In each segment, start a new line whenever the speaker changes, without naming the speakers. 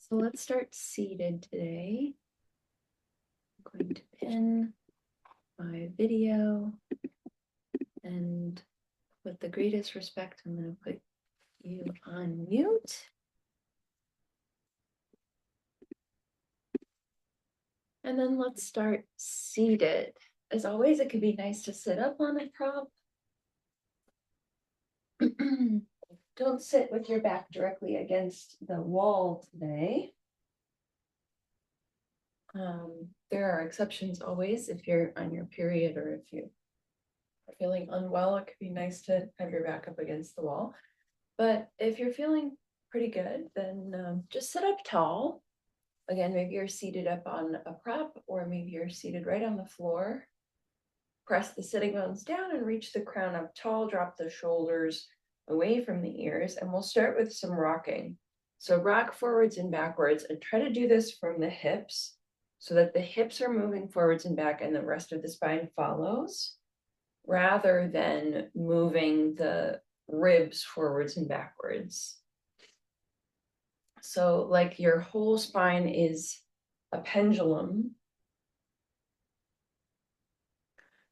So let's start seated today. I'm going to pin my video, and with the greatest respect, I'm going to put you on mute. And then let's start seated. As always, it could be nice to sit up on a prop. Don't sit with your back directly against the wall today. There are exceptions always. If you're on your period or if you are feeling unwell, it could be nice to have your back up against the wall. But if you're feeling pretty good, then just sit up tall. Again, maybe you're seated up on a prop, or maybe you're seated right on the floor. Press the sitting bones down and reach the crown up tall. Drop the shoulders away from the ears, and we'll start with some rocking. So rock forwards and backwards, and try to do this from the hips so that the hips are moving forwards and back and the rest of the spine follows, rather than moving the ribs forwards and backwards. So like your whole spine is a pendulum.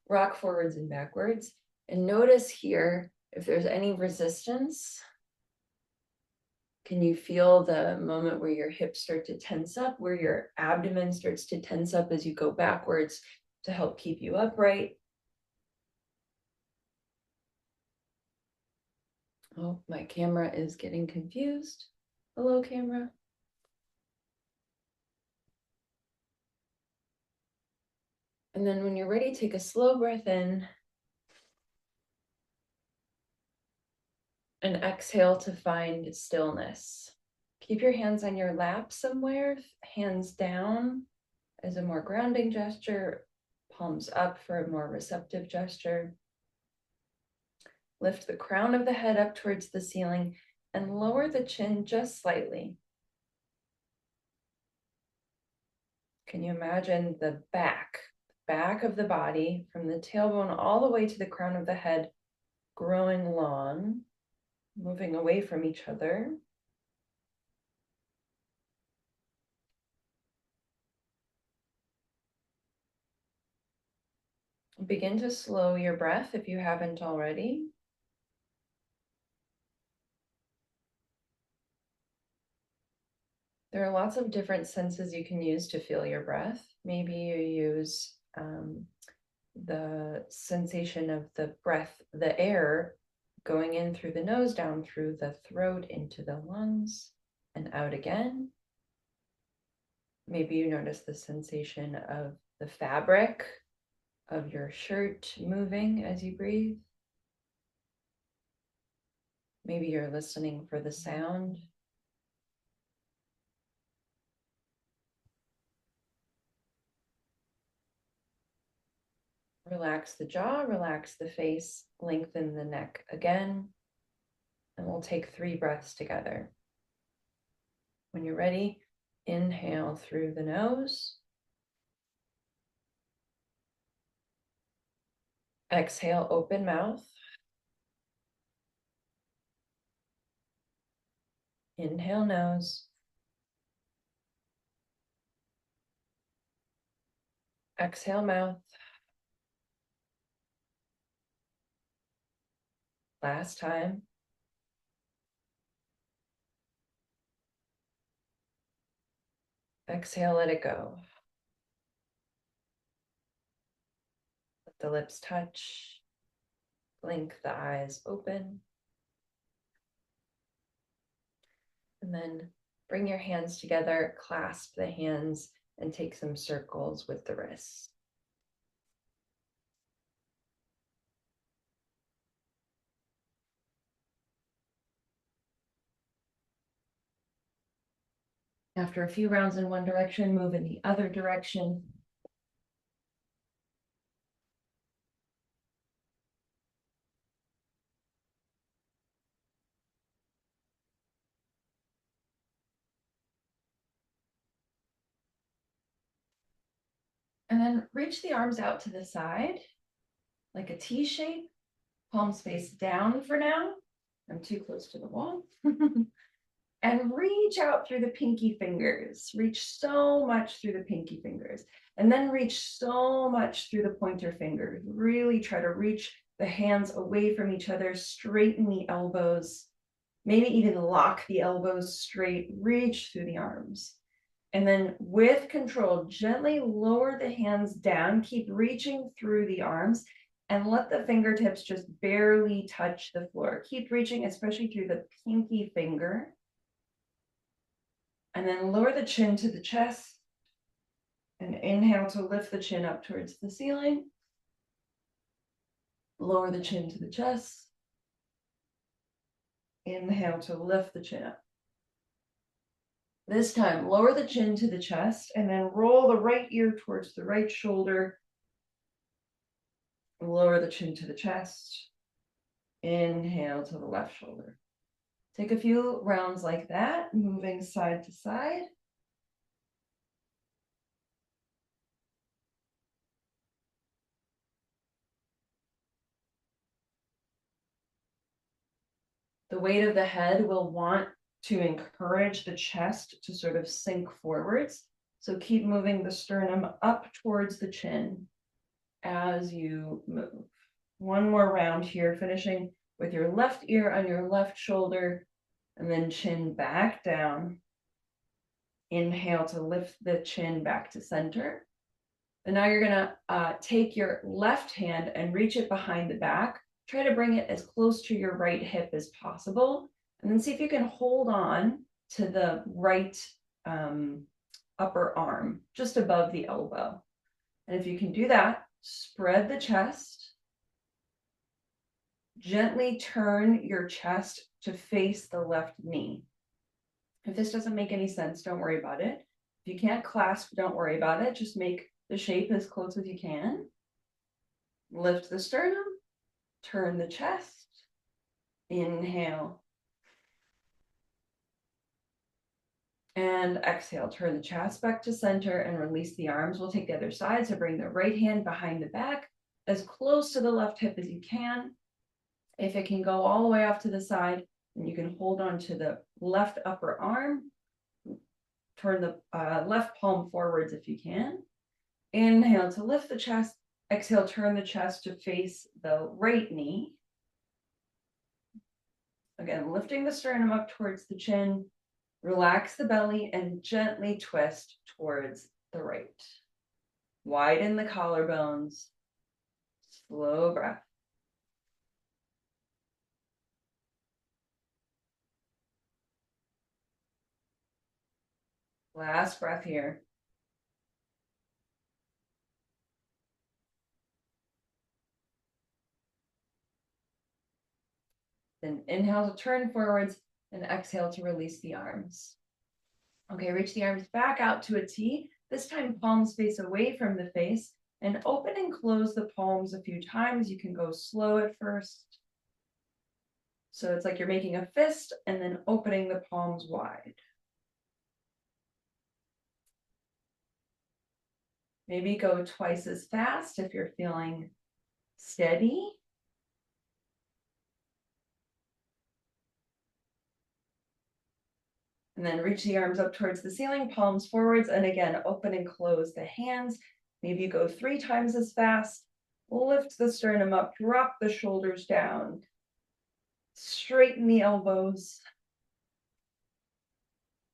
Rock forwards and backwards. And notice here, if there's any resistance, can you feel the moment where your hips start to tense up, where your abdomen starts to tense up as you go backwards to help keep you upright? Oh, my camera is getting confused. Hello, camera. And then when you're ready, take a slow breath in and exhale to find stillness. Keep your hands on your lap somewhere, hands down as a more grounding gesture, palms up for a more receptive gesture. Lift the crown of the head up towards the ceiling and lower the chin just slightly. Can you imagine the back of the body from the tailbone all the way to the crown of the head growing long, moving away from each other? Begin to slow your breath if you haven't already. There are lots of different senses you can use to feel your breath. Maybe you use the sensation of the breath, the air going in through the nose, down through the throat, into the lungs, and out again. Maybe you notice the sensation of the fabric of your shirt moving as you breathe. Maybe you're listening for the sound. Relax the jaw, relax the face, lengthen the neck again, and we'll take 3 breaths together. When you're ready, inhale through the nose. Exhale, open mouth. Inhale, nose. Exhale, mouth. Last time. Exhale, let it go. Let the lips touch. Blink the eyes open. And then bring your hands together, clasp the hands, and take some circles with the wrists. After a few rounds in one direction, move in the other direction. And then reach the arms out to the side, like a T shape, palms face down for now. I'm too close to the wall. and reach out through the pinky fingers. Reach so much through the pinky fingers, and then reach so much through the pointer fingers. Really try to reach the hands away from each other, straighten the elbows, maybe even lock the elbows straight, reach through the arms. And then with control, gently lower the hands down, keep reaching through the arms, and let the fingertips just barely touch the floor. Keep reaching, especially through the pinky finger. And then lower the chin to the chest. And inhale to lift the chin up towards the ceiling. Lower the chin to the chest. Inhale to lift the chin up. This time, lower the chin to the chest and then roll the right ear towards the right shoulder. Lower the chin to the chest. Inhale to the left shoulder. Take a few rounds like that, moving side to side. The weight of the head will want to encourage the chest to sort of sink forwards. So keep moving the sternum up towards the chin as you move. One more round here, finishing with your left ear on your left shoulder, and then chin back down. Inhale to lift the chin back to center. And now you're gonna take your left hand and reach it behind the back. Try to bring it as close to your right hip as possible. And then see if you can hold on to the right upper arm, just above the elbow. And if you can do that, spread the chest. Gently turn your chest to face the left knee. If this doesn't make any sense, don't worry about it. If you can't clasp, don't worry about it. Just make the shape as close as you can. Lift the sternum, turn the chest, inhale. And exhale, turn the chest back to center and release the arms. We'll take the other side. So bring the right hand behind the back, as close to the left hip as you can. If it can go all the way off to the side, then you can hold on to the left upper arm. Turn the left palm forwards if you can. Inhale to lift the chest. Exhale, turn the chest to face the right knee. Again, lifting the sternum up towards the chin. Relax the belly and gently twist towards the right. Widen the collarbones. Slow breath. Last breath here. Then inhale to turn forwards and exhale to release the arms. Okay, reach the arms back out to a T. This time palms face away from the face, and open and close the palms a few times. You can go slow at first. So it's like you're making a fist and then opening the palms wide. Maybe go twice as fast if you're feeling steady. And then reach the arms up towards the ceiling, palms forwards, and again, open and close the hands. Maybe go 3 times as fast. Lift the sternum up, drop the shoulders down. Straighten the elbows.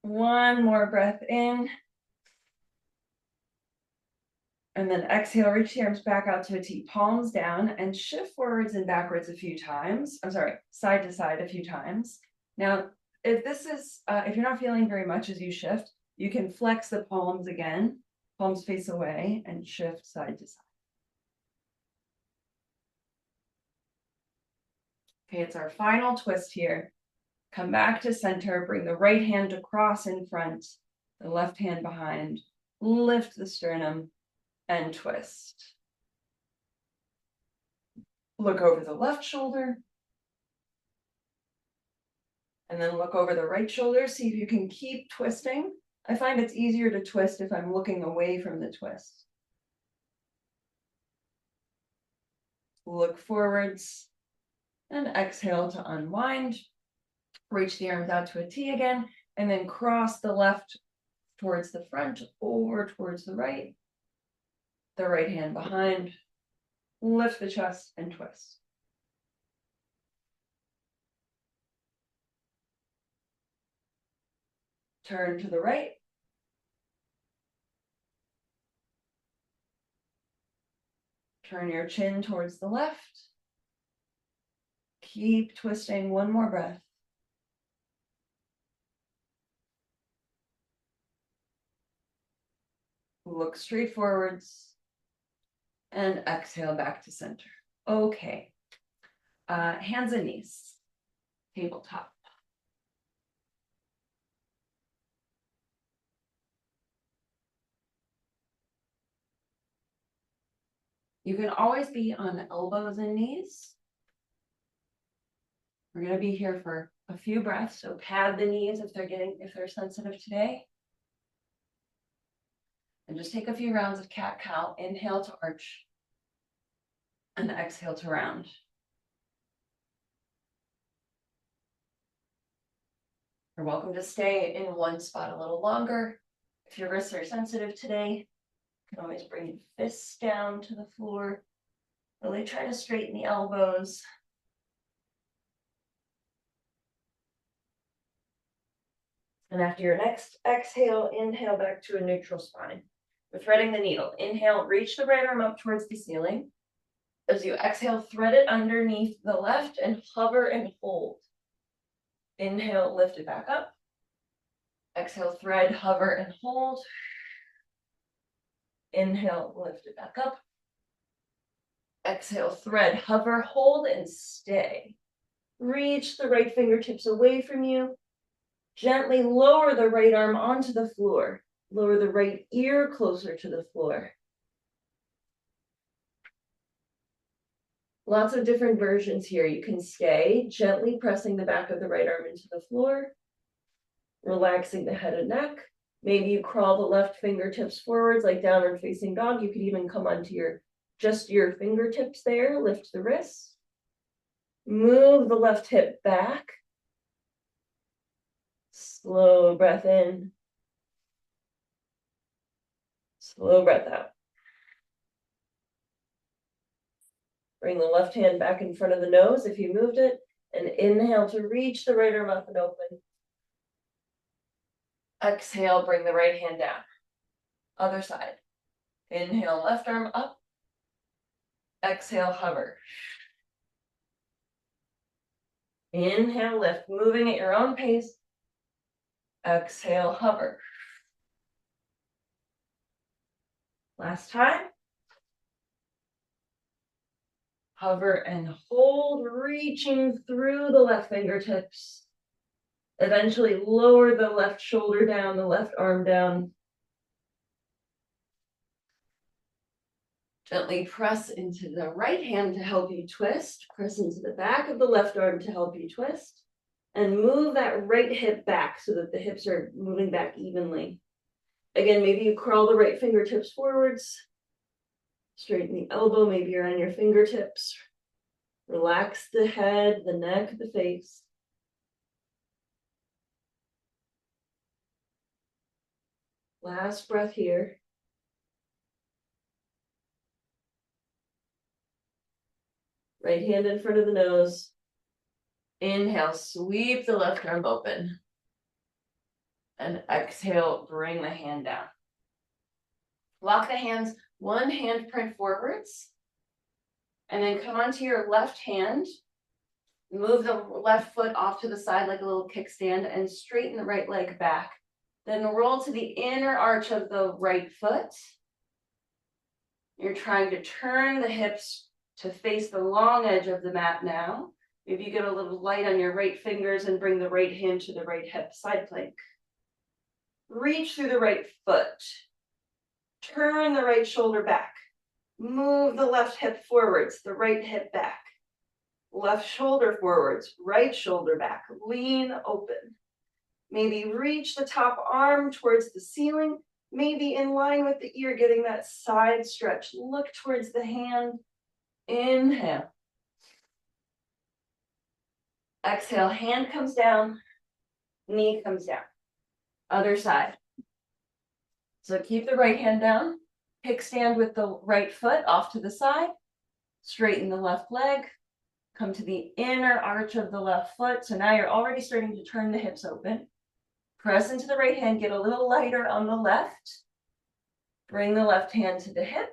One more breath in. And then exhale, reach the arms back out to a T, palms down, and shift forwards and backwards a few times. I'm sorry, side to side a few times. Now, if this is, if you're not feeling very much as you shift, you can flex the palms again, palms face away, and shift side to side. Okay, it's our final twist here. Come back to center, bring the right hand across in front, the left hand behind, lift the sternum, and twist. Look over the left shoulder. And then look over the right shoulder. See if you can keep twisting. I find it's easier to twist if I'm looking away from the twist. Look forwards and exhale to unwind. Reach the arms out to a T again. And then cross the left towards the front, over towards the right hand behind, lift the chest and twist. Turn to the right. Turn your chin towards the left. Keep twisting, one more breath. Look straight forwards and exhale back to center. Okay. Hands and knees, tabletop. You can always be on elbows and knees. We're going to be here for a few breaths, so pad the knees if they're sensitive today. And just take a few rounds of cat-cow. Inhale to arch and exhale to round. You're welcome to stay in one spot a little longer. If your wrists are sensitive today, you can always bring your fists down to the floor. Really try to straighten the elbows. And after your next exhale, inhale back to a neutral spine. We're threading the needle. Inhale, reach the right arm up towards the ceiling. As you exhale, thread it underneath the left and hover and hold. Inhale, lift it back up. Exhale, thread, hover, and hold. Inhale, lift it back up. Exhale, thread, hover, hold, and stay. Reach the right fingertips away from you. Gently lower the right arm onto the floor. Lower the right ear closer to the floor. Lots of different versions here. You can stay, gently pressing the back of the right arm into the floor, relaxing the head and neck. Maybe you crawl the left fingertips forwards like downward facing dog. You could even come onto just your fingertips there, lift the wrists. Move the left hip back. Slow breath in. Slow breath out. Bring the left hand back in front of the nose if you moved it, and inhale to reach the right arm up and open. Exhale, bring the right hand down. Other side. Inhale, left arm up. Exhale, hover. Inhale, lift, moving at your own pace. Exhale, hover. Last time. Hover and hold, reaching through the left fingertips. Eventually lower the left shoulder down, the left arm down. Gently press into the right hand to help you twist. Press into the back of the left arm to help you twist. And move that right hip back so that the hips are moving back evenly. Again, maybe you crawl the right fingertips forwards. Straighten the elbow, maybe you're on your fingertips. Relax the head, the neck, the face. Last breath here. Right hand in front of the nose. Inhale, sweep the left arm open. And exhale, bring the hand down. Lock the hands, one hand print forwards. And then come onto your left hand. Move the left foot off to the side like a little kickstand and straighten the right leg back. Then roll to the inner arch of the right foot. You're trying to turn the hips to face the long edge of the mat now. Maybe you get a little light on your right fingers and bring the right hand to the right hip, side plank. Reach through the right foot. Turn the right shoulder back. Move the left hip forwards, the right hip back. Left shoulder forwards, right shoulder back. Lean open. Maybe reach the top arm towards the ceiling. Maybe in line with the ear, getting that side stretch. Look towards the hand. Inhale. Exhale, hand comes down, knee comes down. Other side. So keep the right hand down, kickstand with the right foot off to the side, straighten the left leg, come to the inner arch of the left foot. So now you're already starting to turn the hips open. Press into the right hand, get a little lighter on the left. Bring the left hand to the hip.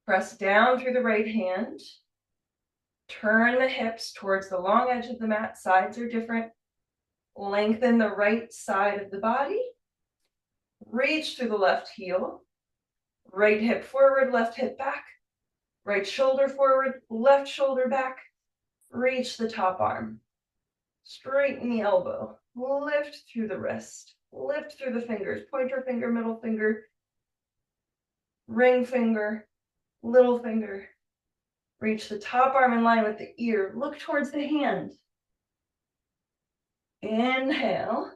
Press down through the right hand. Turn the hips towards the long edge of the mat. Sides are different. Lengthen the right side of the body. Reach through the left heel. Right hip forward, left hip back. Right shoulder forward, left shoulder back. Reach the top arm. Straighten the elbow. Lift through the wrist. Lift through the fingers. Pointer finger, middle finger, ring finger, little finger. Reach the top arm in line with the ear. Look towards the hand. Inhale.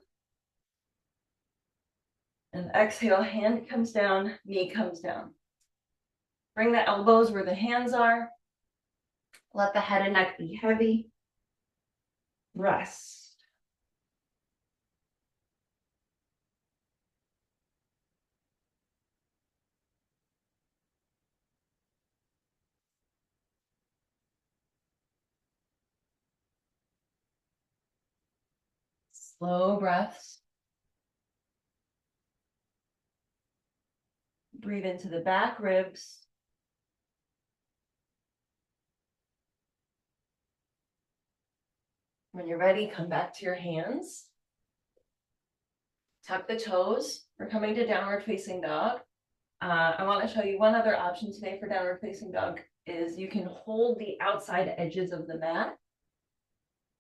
And exhale, hand comes down, knee comes down. Bring the elbows where the hands are. Let the head and neck be heavy. Rest. Slow breaths. Breathe into the back ribs. When you're ready, come back to your hands. Tuck the toes. We're coming to downward facing dog. I want to show you one other option today for downward facing dog is you can hold the outside edges of the mat.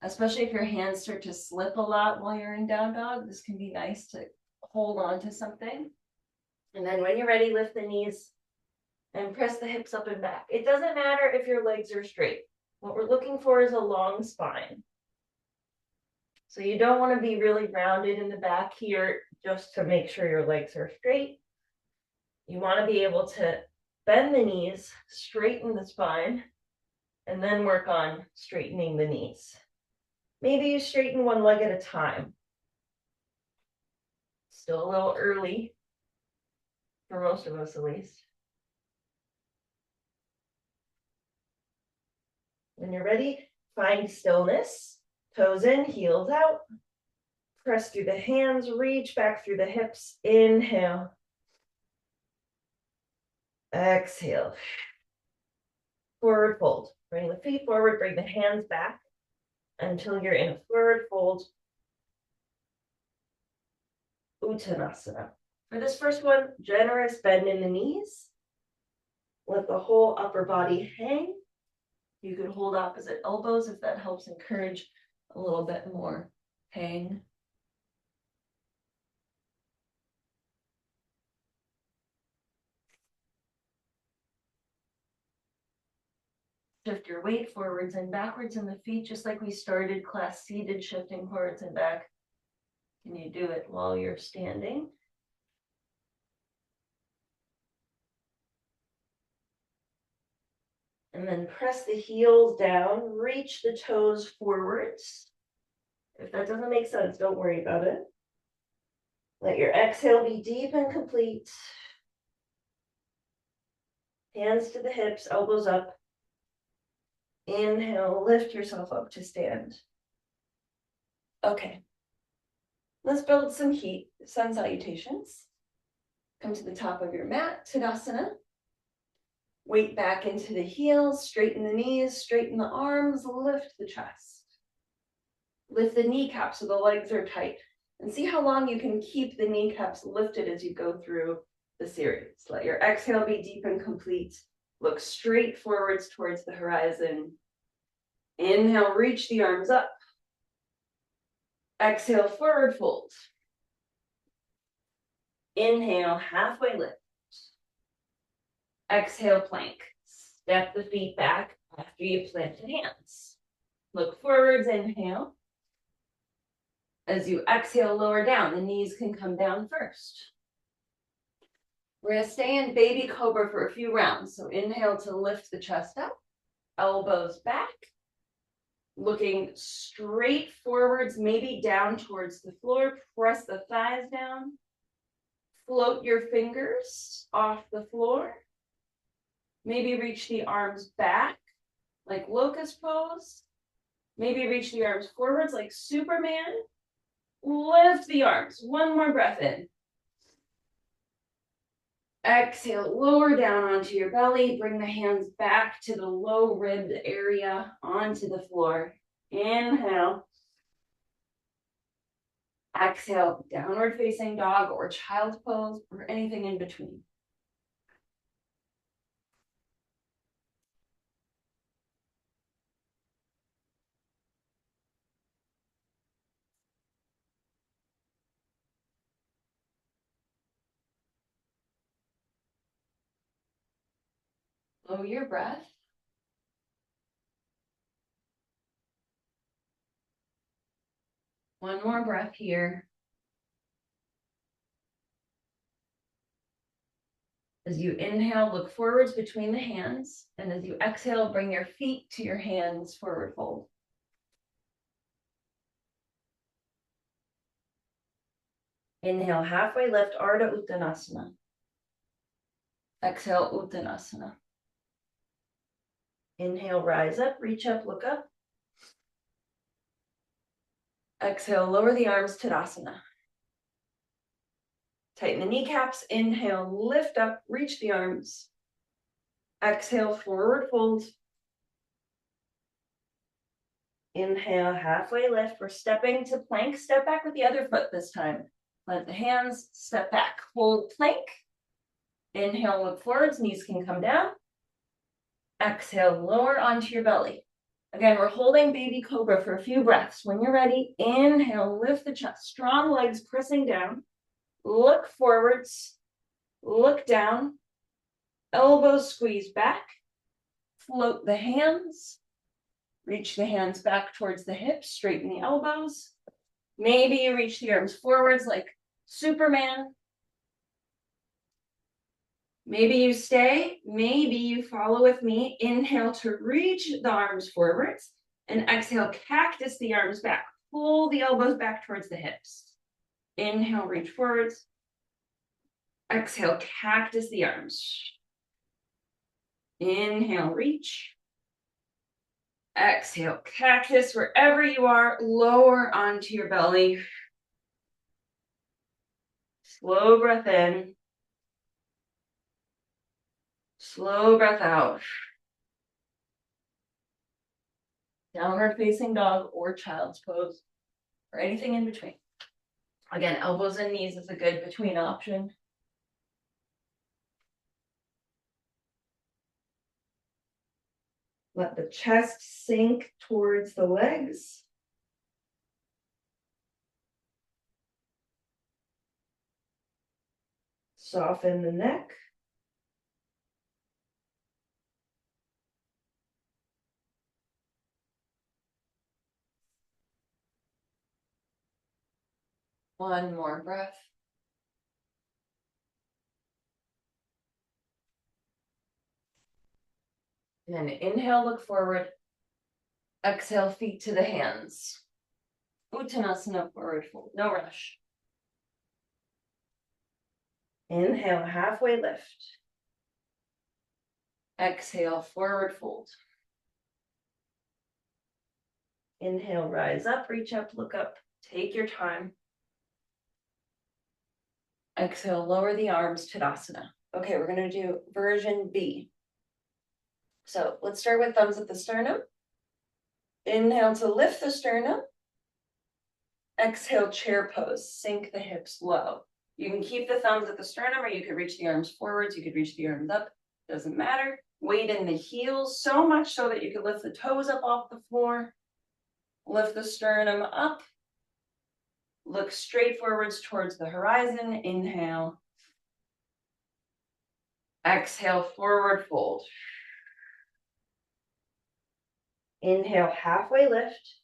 Especially if your hands start to slip a lot while you're in down dog, this can be nice to hold on to something. And then when you're ready, lift the knees and press the hips up and back. It doesn't matter if your legs are straight. What we're looking for is a long spine. So you don't want to be really rounded in the back here just to make sure your legs are straight. You want to be able to bend the knees, straighten the spine, and then work on straightening the knees. Maybe you straighten one leg at a time. Still a little early, for most of us at least. When you're ready, find stillness. Toes in, heels out. Press through the hands, reach back through the hips. Inhale. Exhale. Forward fold. Bring the feet forward, bring the hands back until you're in a forward fold. Uttanasana. For this first one, generous bend in the knees. Let the whole upper body hang. You could hold opposite elbows if that helps encourage a little bit more hang. Shift your weight forwards and backwards in the feet, just like we started class seated, shifting forwards and back. Can you do it while you're standing? And then press the heels down, reach the toes forwards. If that doesn't make sense, don't worry about it. Let your exhale be deep and complete. Hands to the hips, elbows up. Inhale, lift yourself up to stand. Okay. Let's build some heat. Sun salutations. Come to the top of your mat, Tadasana. Weight back into the heels, straighten the knees, straighten the arms, lift the chest. Lift the kneecaps so the legs are tight. And see how long you can keep the kneecaps lifted as you go through the series. Let your exhale be deep and complete. Look straight forwards towards the horizon. Inhale, reach the arms up. Exhale, forward fold. Inhale, halfway lift. Exhale, plank. Step the feet back after you plant the hands. Look forwards, inhale. As you exhale, lower down. The knees can come down first. We're going to stay in baby cobra for a few rounds. So inhale to lift the chest up. Elbows back.
Looking straight forwards, maybe down towards the floor. Press the thighs down. Float your fingers off the floor. Maybe reach the arms back like locust pose. Maybe reach the arms forwards like Superman. Lift the arms. One more breath in. Exhale, lower down onto your belly. Bring the hands back to the low ribbed area onto the floor. Inhale. Exhale, downward facing dog or child's pose or anything in between.
Slow your breath. One more breath here. As you inhale, look forwards between the hands. And as you exhale, bring your feet to your hands, forward fold. Inhale, halfway lift, Ardha Uttanasana. Exhale, Uttanasana. Inhale, rise up, reach up, look up. Exhale, lower the arms, Tadasana. Tighten the kneecaps. Inhale, lift up, reach the arms. Exhale, forward fold. Inhale, halfway lift. We're stepping to plank. Step back with the other foot this time. Plant the hands, step back, hold plank. Inhale, look forwards, knees can come down. Exhale, lower onto your belly. Again, we're holding baby cobra for a few breaths. When you're ready, inhale, lift the chest, strong legs pressing down. Look forwards, look down, elbows squeeze back, float the hands, reach the hands back towards the hips, straighten the elbows. Maybe you reach the arms forwards like Superman. Maybe you stay, maybe you follow with me. Inhale to reach the arms forwards and exhale, cactus the arms back. Pull the elbows back towards the hips. Inhale, reach forwards. Exhale, cactus the arms. Inhale, reach. Exhale, cactus wherever you are, lower onto your belly. Slow breath in. Slow breath out. Downward facing dog or child's pose or anything in between. Again, elbows and knees is a good between option. Let the chest sink towards the legs. Soften the neck. One more breath. And then inhale, look forward. Exhale, feet to the hands. Uttanasana, forward fold, no rush. Inhale, halfway lift. Exhale, forward fold. Inhale, rise up, reach up, look up. Take your time. Exhale, lower the arms, Tadasana. Okay, we're going to do version B. So let's start with thumbs at the sternum. Inhale to lift the sternum. Exhale, chair pose. Sink the hips low. You can keep the thumbs at the sternum or you could reach the arms forwards. You could reach the arms up. Doesn't matter. Weight in the heels so much so that you can lift the toes up off the floor. Lift the sternum up. Look straight forwards towards the horizon. Inhale. Exhale, forward fold. Inhale, halfway lift.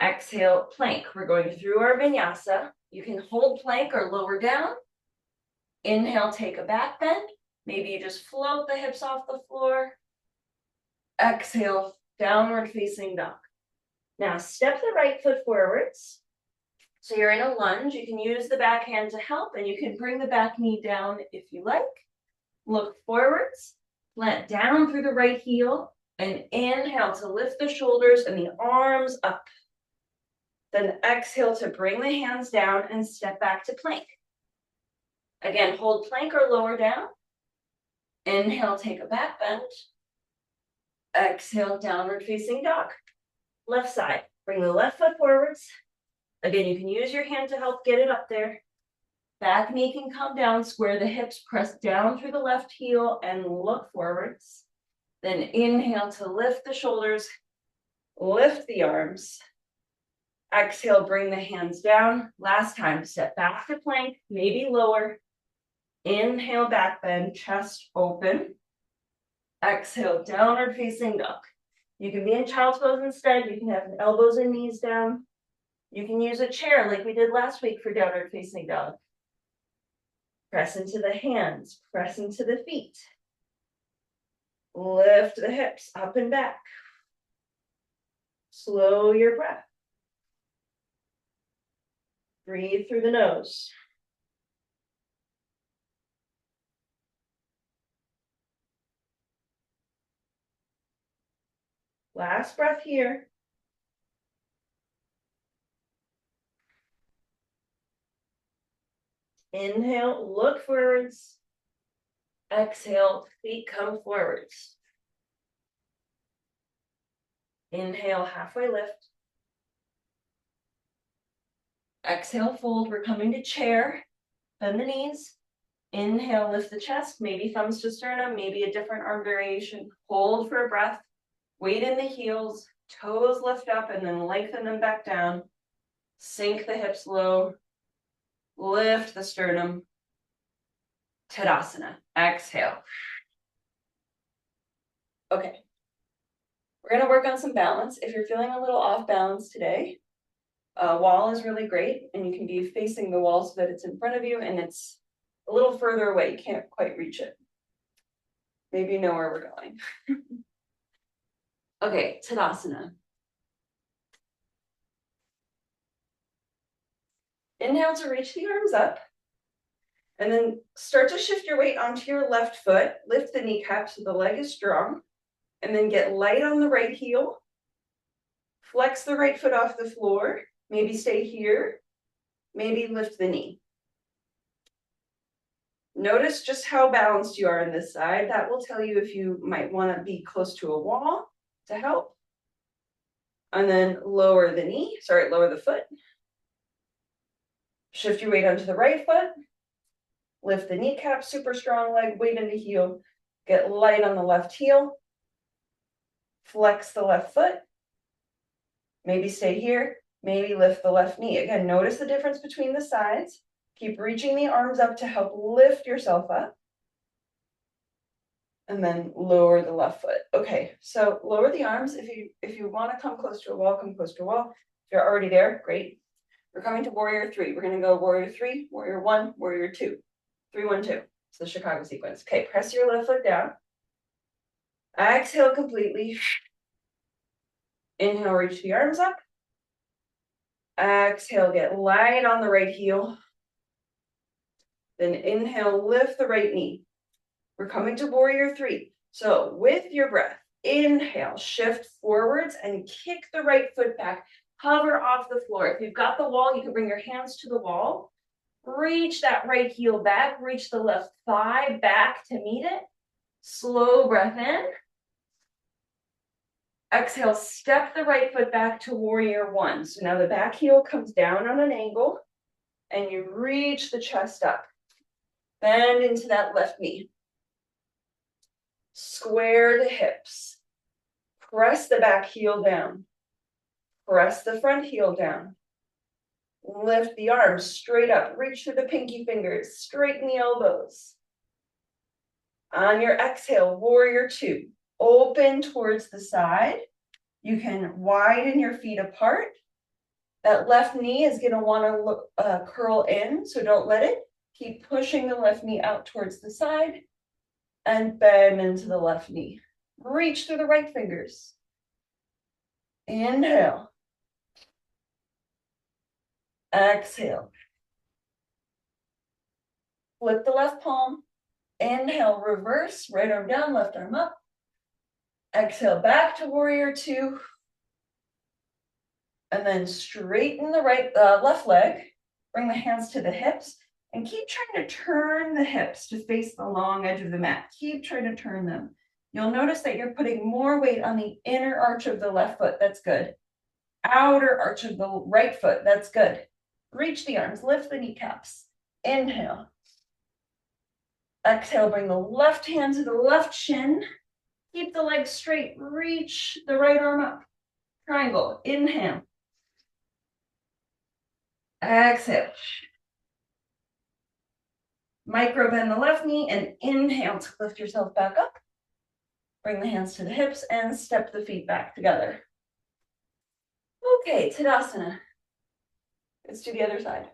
Exhale, plank. We're going through our vinyasa. You can hold plank or lower down. Inhale, take a back bend. Maybe you just float the hips off the floor. Exhale,
downward facing dog. Now step the right foot forwards. So you're in a lunge. You can use the back hand to help, and you can bring the back knee down if you like. Look forwards, plant down through the right heel, and inhale to lift the shoulders and the arms up. Then exhale to bring the hands down and step back to plank. Again, hold plank or lower down. Inhale, take a back bend. Exhale, downward facing dog. Left side, bring the left foot forwards. Again, you can use your hand to help get it up there. Back knee can come down, square the hips, press down through the left heel and look forwards. Then inhale to lift the shoulders, lift the arms. Exhale, bring the hands down. Last time, step back to plank, maybe lower. Inhale, back bend, chest open. Exhale, downward facing dog. You can be in child's pose instead. You can have elbows and knees down. You can use a chair like we did last week for downward facing dog. Press into the hands, press into the feet. Lift the hips up and back. Slow your breath. Breathe through the nose. Last breath here. Inhale, look forwards. Exhale, feet come forwards. Inhale, halfway lift. Exhale, fold. We're coming to chair. Bend the knees. Inhale, lift the chest, maybe thumbs to sternum, maybe a different arm variation. Hold for a breath. Weight in the heels, toes lift up and then lengthen them back down. Sink the hips low. Lift the sternum. Tadasana. Exhale. Okay. We're going to work on some balance. If you're feeling a little off balance today, wall is really great, and you can be facing the wall so that it's in front of you and it's a little further away. You can't quite reach it. Maybe you know where we're going. Okay, Tadasana. Inhale to reach the arms up. And then start to shift your weight onto your left foot. Lift the kneecap so the leg is strong. And then get light on the right heel. Flex the right foot off the floor. Maybe stay here. Maybe lift the knee. Notice just how balanced you are on this side. That will tell you if you might want to be close to a wall to help. And then lower the foot. Shift your weight onto the right foot. Lift the kneecap, super strong leg, weight in the heel. Get light on the left heel. Flex the left foot. Maybe stay here. Maybe lift the left knee. Again, notice the difference between the sides. Keep reaching the arms up to help lift yourself up. And then lower the left foot. Okay, so lower the arms. If you want to come close to a wall, come close to a wall. If you're already there, great. We're coming to warrior 3. We're going to go warrior 3, warrior 1, warrior 2. 3, 1, 2. It's the Chicago sequence. Okay, press your left foot down. Exhale completely. Inhale, reach the arms up. Exhale, get light on the right heel. Then inhale, lift the right knee. We're coming to warrior 3. So with your breath, inhale, shift forwards and kick the right foot back. Hover off the floor. If you've got the wall, you can bring your hands to the wall. Reach that right heel back. Reach the left thigh back to meet it. Slow breath in. Exhale, step the right foot back to warrior 1. So now the back heel comes down on an angle and you reach the chest up. Bend into that left knee. Square the hips. Press the back heel down. Press the front heel down. Lift the arms straight up. Reach through the pinky fingers. Straighten the elbows. On your exhale, warrior 2. Open towards the side. You can widen your feet apart. That left knee is going to want to curl in, so don't let it. Keep pushing the left knee out towards the side and bend into the left knee. Reach through the right fingers. Inhale. Exhale. Flip the left palm. Inhale, reverse, right arm down, left arm up. Exhale, back to warrior two. And then straighten the left leg. Bring the hands to the hips and keep trying to turn the hips to face the long edge of the mat. Keep trying to turn them. You'll notice that you're putting more weight on the inner arch of the left foot. That's good. Outer arch of the right foot. That's good. Reach the arms, lift the kneecaps. Inhale. Exhale, bring the left hand to the left shin. Keep the legs straight. Reach the right arm up. Triangle. Inhale. Exhale. Micro bend the left knee and inhale to lift yourself back up. Bring the hands to the hips and step the feet back together. Okay, Tadasana. Let's do the other side.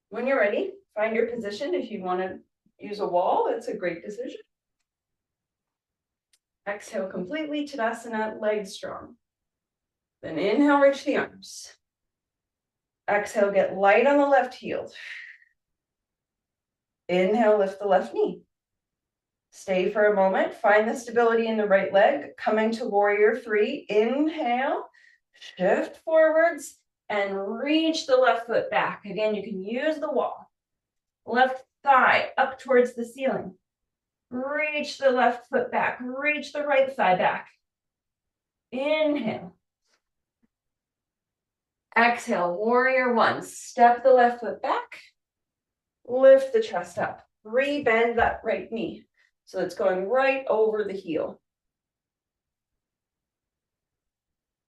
When you're ready, find your position. If you want to use a wall, it's a great decision. Exhale completely, Tadasana, legs strong. Then inhale, reach the arms. Exhale, get light on the left heel. Inhale, lift the left knee. Stay for a moment, find the stability in the right leg, coming to warrior three. Inhale, shift forwards, and reach the left foot back. Again, you can use the wall. Left thigh up towards the ceiling. Reach the left foot back, reach the right thigh back. Inhale. Exhale, warrior one, step the left foot back. Lift the chest up, re-bend that right knee. So it's going right over the heel.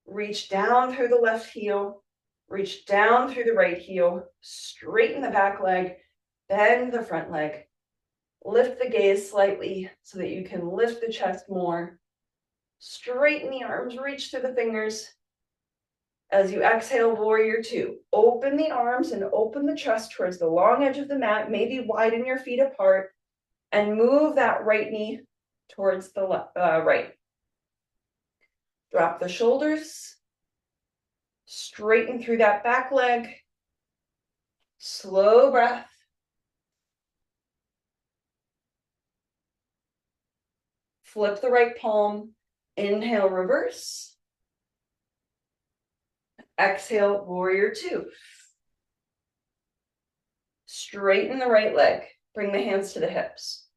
Reach down through the left heel, reach down through the right heel, straighten the back leg, bend the front leg. Lift the gaze slightly so that you can lift the chest more. Straighten the arms, reach through the fingers. As you exhale, warrior two. Open the arms and open the chest towards the long edge of the mat. Maybe widen your feet apart and move that right knee towards the right. Drop the shoulders. Straighten through that back leg. Slow breath. Flip the right palm. Inhale, reverse. Exhale, warrior two. Straighten the right leg. Bring the hands to the hips.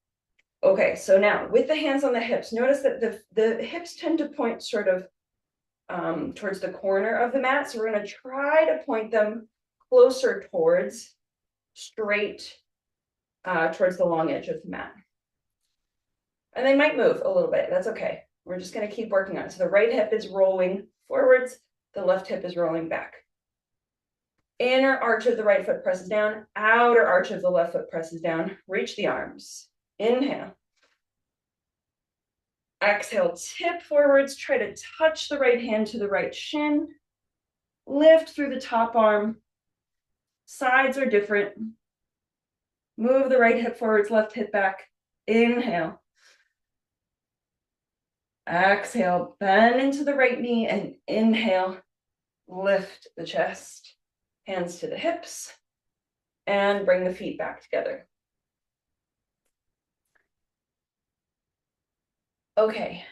Okay, so now with the hands on the hips, notice that the hips tend to point sort of towards the corner of the mat. So we're going to try to point them closer towards, straight towards the long edge of the mat. And they might move a little bit. That's okay. We're just going to keep working on it. So the right hip is rolling forwards. The left hip is rolling back. Inner arch of the right foot presses down. Outer arch of the left foot presses down. Reach the arms. Inhale. Exhale, tip forwards. Try to touch the right hand to the right shin. Lift through the top arm. Sides are different. Move the right hip forwards, left hip back. Inhale. Exhale, bend into the right knee and inhale. Lift the chest. Hands to the hips. And bring the feet back together. Okay.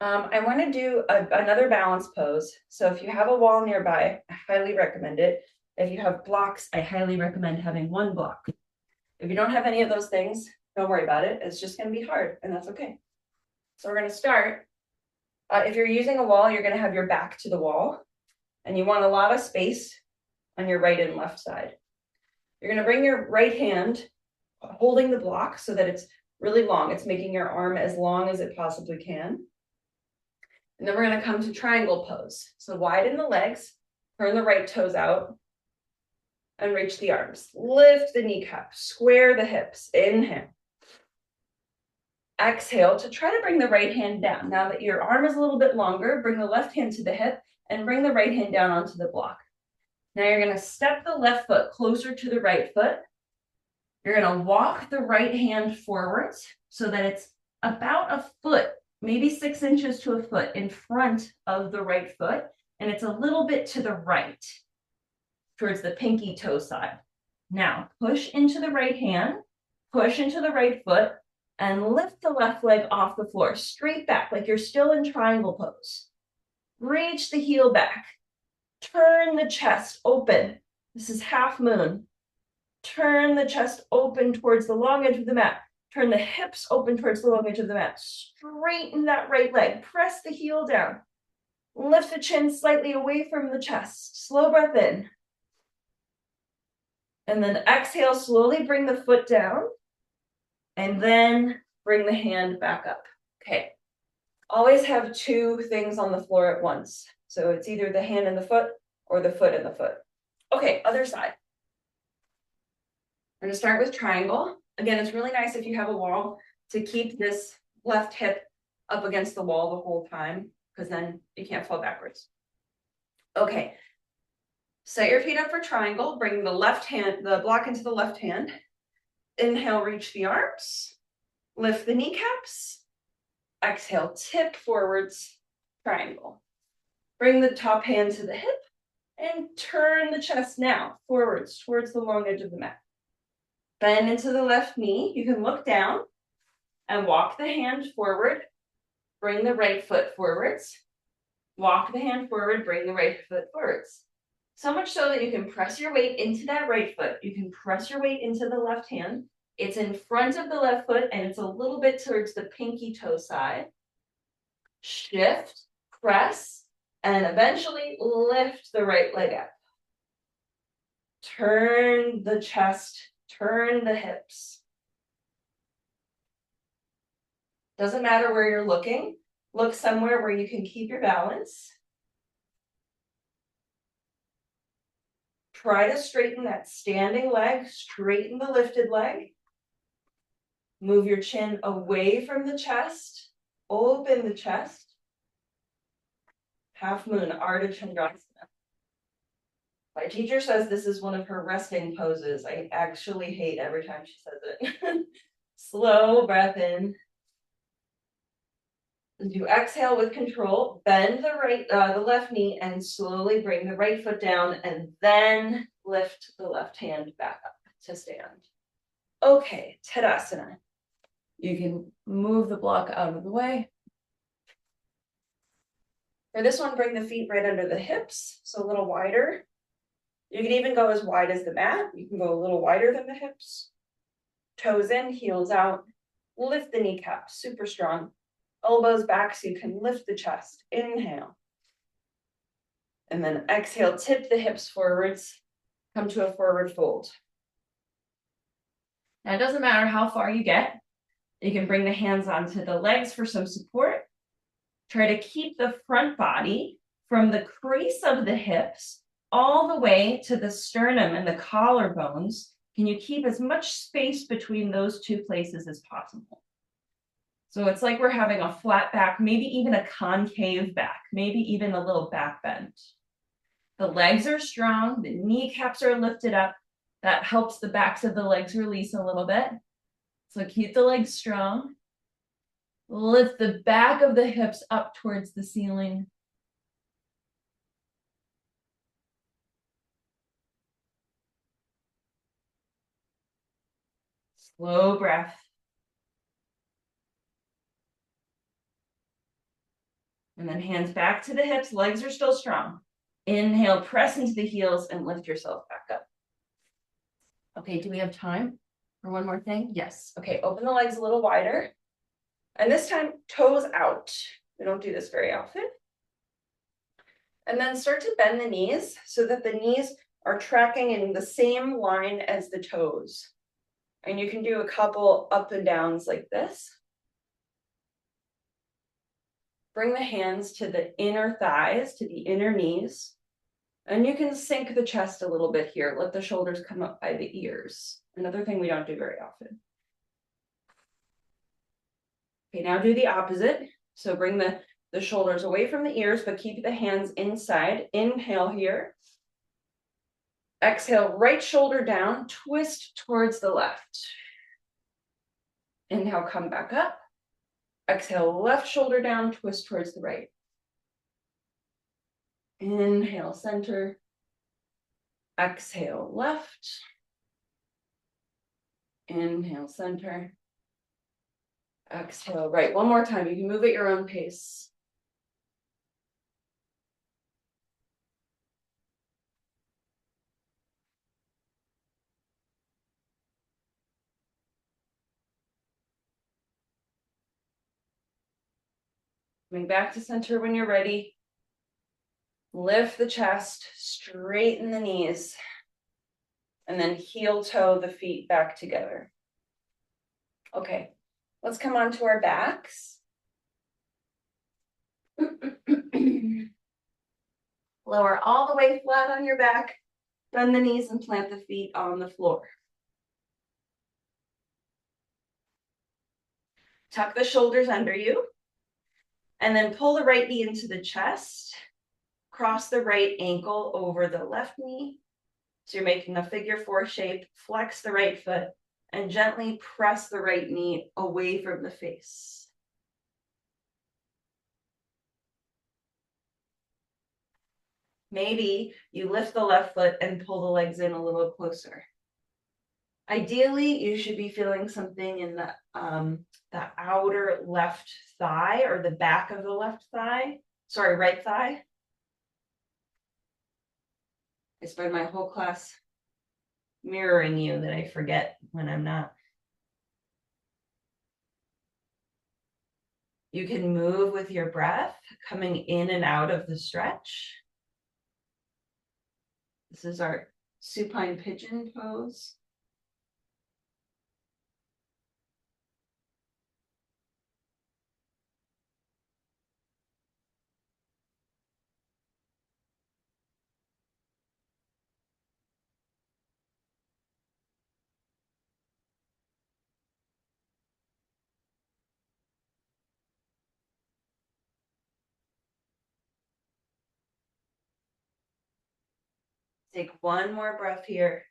I want to do another balance pose. So if you have a wall nearby, I highly recommend it. If you have blocks, I highly recommend having one block. If you don't have any of those things, don't worry about it. It's just going to be hard, and that's okay. So we're going to start. If you're using a wall, you're going to have your back to the wall, and you want a lot of space on your right and left side. You're going to bring your right hand holding the block so that it's really long. It's making your arm as long as it possibly can. And then we're going to come to triangle pose. So widen the legs, turn the right toes out, and reach the arms. Lift the kneecap, square the hips. Inhale. Exhale to try to bring the right hand down. Now that your arm is a little bit longer, bring the left hand to the hip and bring the right hand down onto the block. Now you're going to step the left foot closer to the right foot. You're going to walk the right hand forwards so that it's about a foot maybe 6 inches to a foot in front of the right foot, and it's a little bit to the right towards the pinky toe side. Now push into the right hand, push into the right foot, and lift the left leg off the floor, straight back, like you're still in triangle pose. Reach the heel back. Turn the chest open. This is half moon. Turn the chest open towards the long edge of the mat. Turn the hips open towards the long edge of the mat. Straighten that right leg. Press the heel down. Lift the chin slightly away from the chest. Slow breath in. And then exhale, slowly bring the foot down. And then bring the hand back up. Okay. Always have 2 things on the floor at once. So it's either the hand and the foot or the foot and the foot. Okay, other side. We're gonna start with triangle. Again, it's really nice if you have a wall to keep this left hip up against the wall the whole time, because then you can't fall backwards. Okay. Set your feet up for triangle. Bring the left hand, the block into the left hand. Inhale, reach the arms. Lift the kneecaps. Exhale, tip forwards, triangle. Bring the top hand to the hip and turn the chest now forwards towards the long edge of the mat. Bend into the left knee. You can look down and walk the hand forward. Bring the right foot forwards. Walk the hand forward, bring the right foot forwards. So much so that you can press your weight into that right foot. You can press your weight into the left hand. It's in front of the left foot and it's a little bit towards the pinky toe side. Shift, press, and eventually lift the right leg up. Turn the chest, turn the hips. Doesn't matter where you're looking. Look somewhere where you can keep your balance. Try to straighten that standing leg, straighten the lifted leg. Move your chin away from the chest, open the chest. Half moon, Ardha Chandrasana. My teacher says this is one of her resting poses. I actually hate every time she says it. Slow breath in. Do exhale with control. Bend the left knee and slowly bring the right foot down and then lift the left hand back up to stand. Okay, Tadasana. You can move the block out of the way. For this one, bring the feet right under the hips, so a little wider. You can even go as wide as the mat. You can go a little wider than the hips. Toes in, heels out. Lift the kneecap, super strong. Elbows back so you can lift the chest. Inhale. And then exhale, tip the hips forwards. Come to a forward fold. Now it doesn't matter how far you get. You can bring the hands onto the legs for some support. Try to keep the front body from the crease of the hips all the way to the sternum and the collarbones. Can you keep as much space between those 2 places as possible? So it's like we're having a flat back, maybe even a concave back, maybe even a little back bend. The legs are strong, the kneecaps are lifted up. That helps the backs of the legs release a little bit. So keep the legs strong. Lift the back of the hips up towards the ceiling. Slow breath. And then hands back to the hips, legs are still strong. Inhale, press into the heels and lift yourself back up. Okay, do we have time for one more thing? Yes. Okay, open the legs a little wider. And this time, toes out. We don't do this very often. And then start to bend the knees so that the knees are tracking in the same line as the toes. And you can do a couple up and downs like this. Bring the hands to the inner thighs, to the inner knees. And you can sink the chest a little bit here. Let the shoulders come up by the ears. Another thing we don't do very often. Okay, now do the opposite. So bring the shoulders away from the ears, but keep the hands inside. Inhale here. Exhale, right shoulder down, twist towards the left. Inhale, come back up. Exhale, left shoulder down, twist towards the right. Inhale, center. Exhale, left. Inhale, center. Exhale, right. One more time. You can move at your own pace. Coming back to center when you're ready. Lift the chest, straighten the knees, and then heel toe the feet back together. Okay, let's come onto our backs. Lower all the way flat on your back, bend the knees and plant the feet on the floor. Tuck the shoulders under you, and then pull the right knee into the chest. Cross the right ankle over the left knee. So you're making a figure four shape, flex the right foot, and gently press the right knee away from the face. Maybe you lift the left foot and pull the legs in a little closer. Ideally, you should be feeling something in the outer left thigh or the back of the left thigh. Sorry, right thigh. I spend my whole class mirroring you that I forget when I'm not. You can move with your breath, coming in and out of the stretch. This is our supine pigeon pose. Take one more breath here.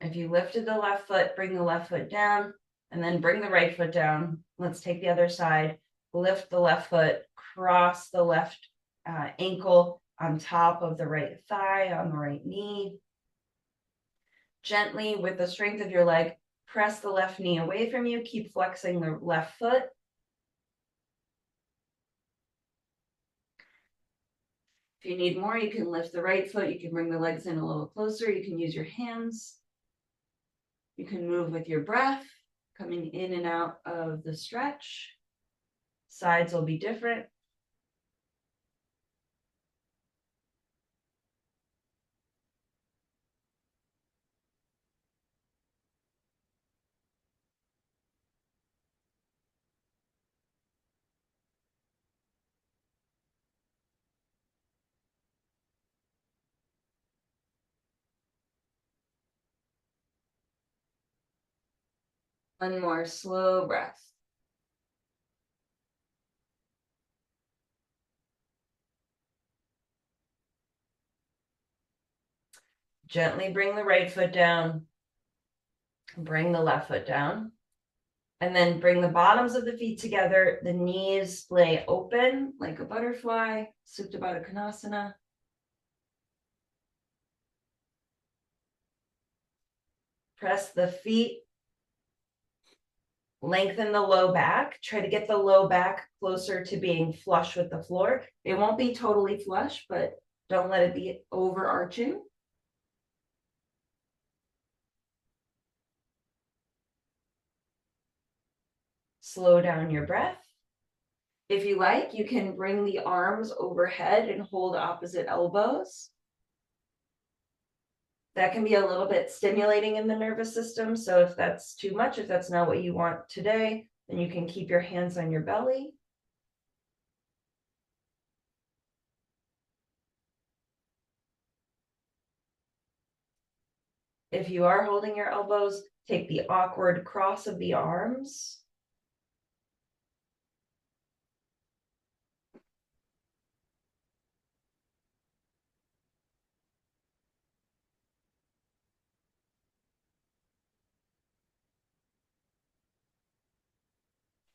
If you lifted the left foot, bring the left foot down, and then bring the right foot down. Let's take the other side. Lift the left foot, cross the left ankle on top of the right thigh, on the right knee. Gently, with the strength of your leg, press the left knee away from you. Keep flexing the left foot. If you need more, you can lift the right foot. You can bring the legs in a little closer. You can use your hands. You can move with your breath, coming in and out of the stretch. Sides will be different. One more slow breath. Gently bring the right foot down. Bring the left foot down. And then bring the bottoms of the feet together. The knees lay open like a butterfly, Supta Baddha Konasana. Press the feet. Lengthen the low back. Try to get the low back closer to being flush with the floor. It won't be totally flush, but don't let it be overarching. Slow down your breath. If you like, you can bring the arms overhead and hold opposite elbows. That can be a little bit stimulating in the nervous system. So if that's too much, if that's not what you want today, then you can keep your hands on your belly. If you are holding your elbows, take the awkward cross of the arms.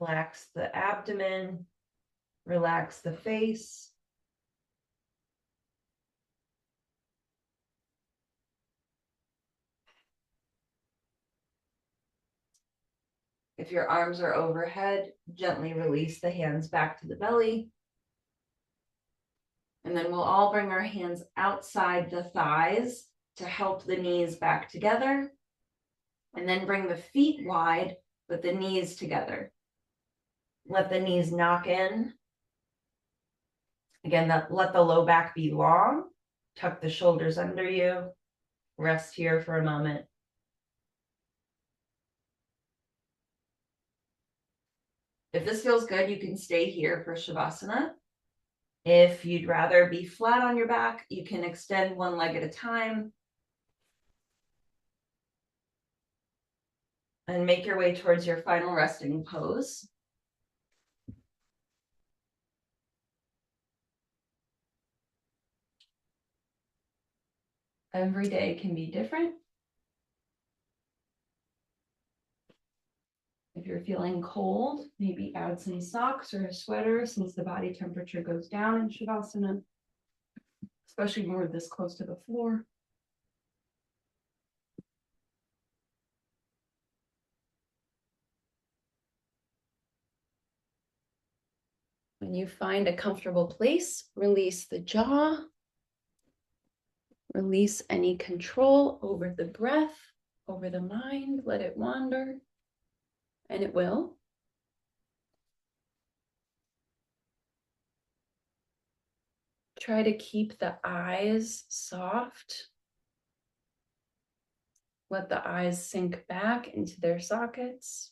Relax the abdomen, relax the face. If your arms are overhead, gently release the hands back to the belly. And then we'll all bring our hands outside the thighs to help the knees back together. And then bring the feet wide, but the knees together. Let the knees knock in. Again, let the low back be long. Tuck the shoulders under you. Rest here for a moment. If this feels good, you can stay here for Shavasana. If you'd rather be flat on your back, you can extend one leg at a time and make your way towards your final resting pose. Every day can be different. If you're feeling cold, maybe add some socks or a sweater since the body temperature goes down in Shavasana, especially when we're this close to the floor. When you find a comfortable place, release the jaw. Release any control over the breath, over the mind. Let it wander, and it will. Try to keep the eyes soft. Let the eyes sink back into their sockets.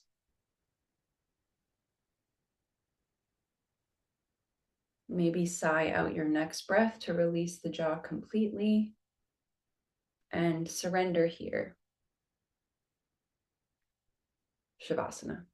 Maybe sigh out your next breath to release the jaw completely and surrender here. Shavasana.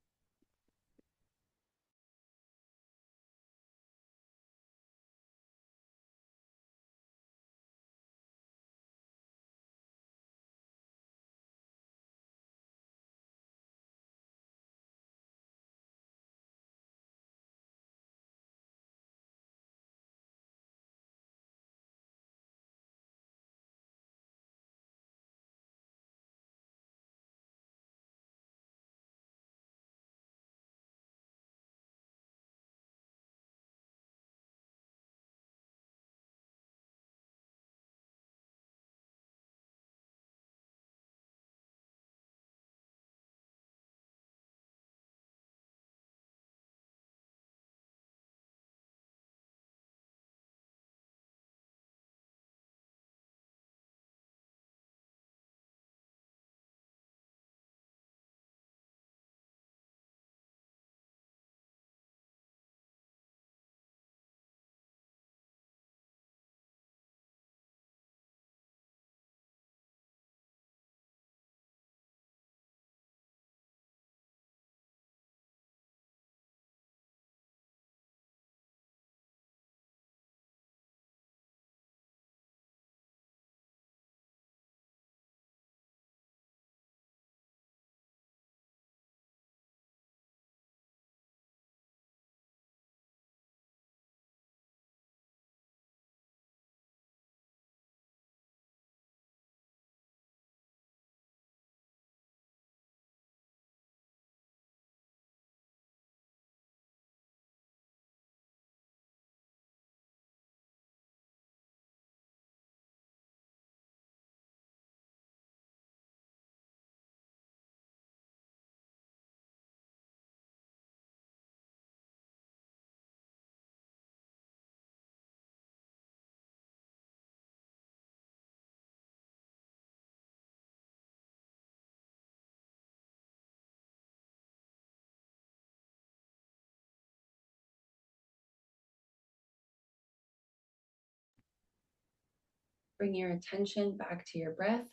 Bring your attention back to your breath.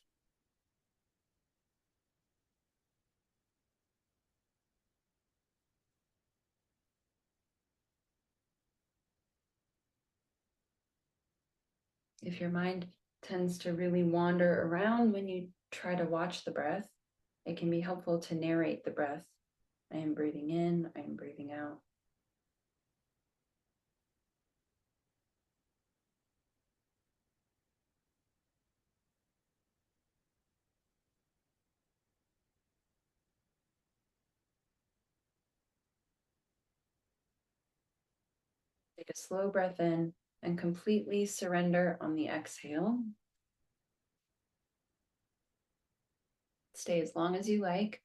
If your mind tends to really wander around when you try to watch the breath, it can be helpful to narrate the breath
I am breathing in, I am breathing out. Take a slow breath in and completely surrender on the exhale. Stay as long as you like.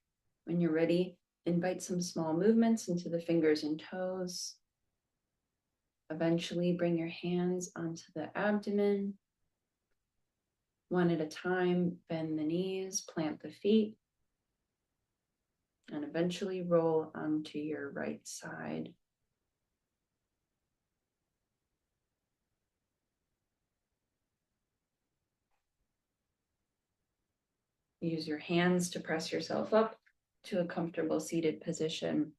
When you're ready, invite some small movements into the fingers and toes. Eventually, bring your hands onto the abdomen. One at a time, bend the knees, plant the feet, and eventually roll onto your right side. Use your hands to press yourself up to a comfortable seated position.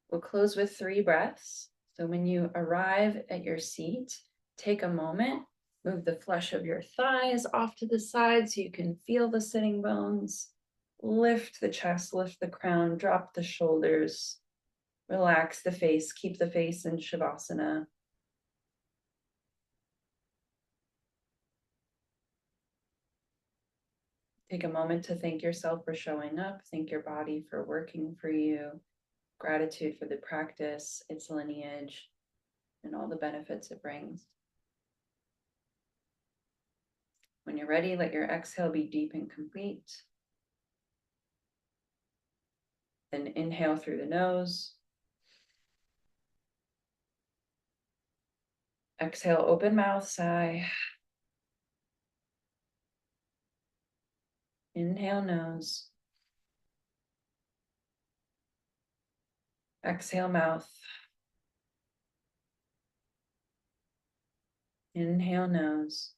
We'll close with 3 breaths. So when you arrive at your seat, take a moment, move the flesh of your thighs off to the side so you can feel the sitting bones. Lift the chest, lift the crown, drop the shoulders, relax the face, keep the face in Shavasana. Take a moment to thank yourself for showing up, thank your body for working for you, gratitude for the practice, its lineage, and all the benefits it brings. When you're ready, let your exhale be deep and complete. Then inhale through the nose. Exhale, open mouth, sigh. Inhale, nose. Exhale, mouth. Inhale, nose.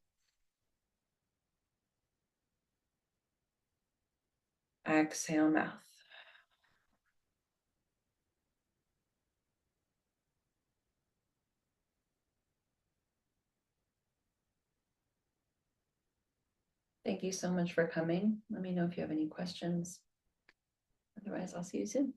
Exhale, mouth. Thank you so much for coming. Let me know if you have any questions. Otherwise, I'll see you soon.